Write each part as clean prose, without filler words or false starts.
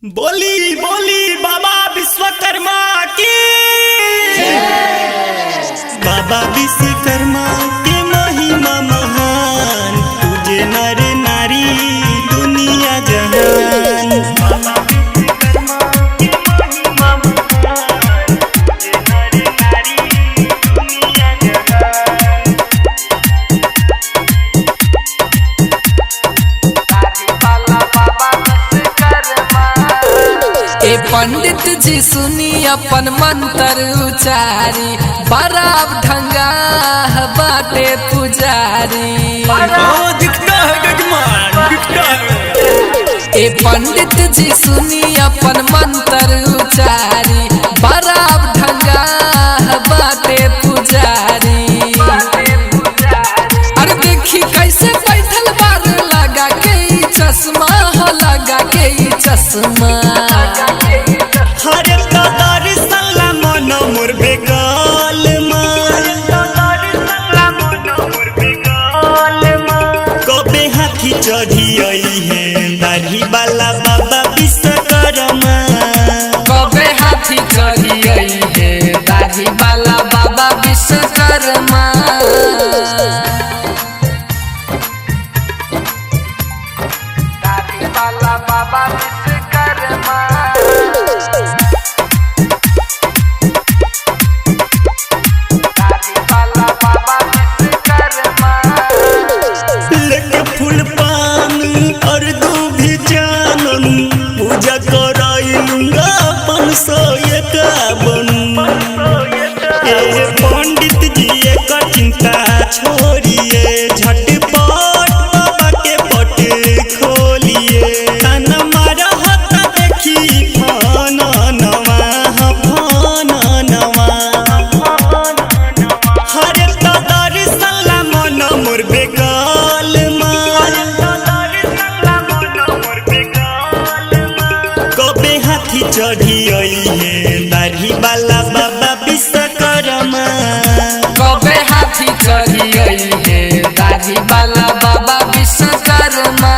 बोली बोली बाबा विश्वकर्मा की बाबा विश्वकर्मा के महिमा महान, तुझे नर नारी दुनिया जहान। बाबा विश्वकर्मा के महिमा महान, तुझे नर नारी दुनिया जहान। ए पंडित जी सुनी अपन मंत्र उचारी, बड़ा ढंगा बाटे पुजारी। दिखता है गजमान, दिखता है। ए पंडित जी सुनी अपन मंत्र उचारी, बड़ा ढंगा बाटे पुजारी। अरे देखी कैसे बैठल बार लगा के ई चश्मा हो, लगा के ई चश्मा। हरे दादार सल्ला मनो मोर बेगाल मार, कबे हाथी चढ़ी आई है दाढ़ी वाला बाबा विश्वकर्मा। कबे हाथी चढ़ी आई है दाढ़ी वाला बाबा विश्वकर्मा। दाढ़ी वाला बाबा विश्वकर्मा। लेके फूल पान और दूभी जानन, पूजा कराइलूंगा 551। पंडित जी एक चिंता छोड़िए, झटपट बाबा के पट खोलिए। ताना मारा हता देखी फाननवा, फाननवा। हरे दादार सल्ला मन मोर बेगाल मार, कबे हाथी चढ़ी आई है दाढ़ी वाला बाबा विश्वकर्मा। कबे हाथी चढ़ी आई है दाढ़ी वाला बाबा विश्वकर्मा।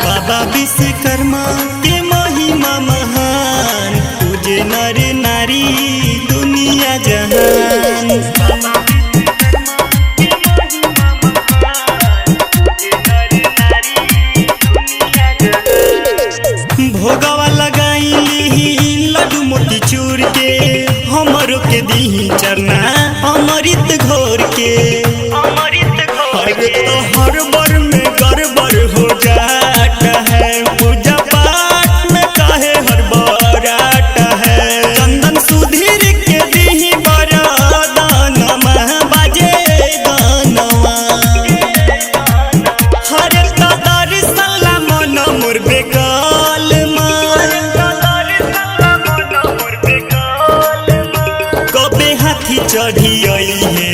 बाबा विश्वकर्मा के महिमा महान, तुझे नर नारी दुनिया जहान। बाबा भोगवा लगाई लड्डू मोती चूर के, हमरो के दी चरना अमृत घोर के। अरे तो हर बर में गड़बड़ हो जाता है, पूजा पाठ में काहे हड़बड़ाता है। चंदन सुधीर के दी बरदानमा, बाजे गानवा। हरे दादार सल्ला मन मोर बेगाल मार, कबे हाथी चढ़ी आई है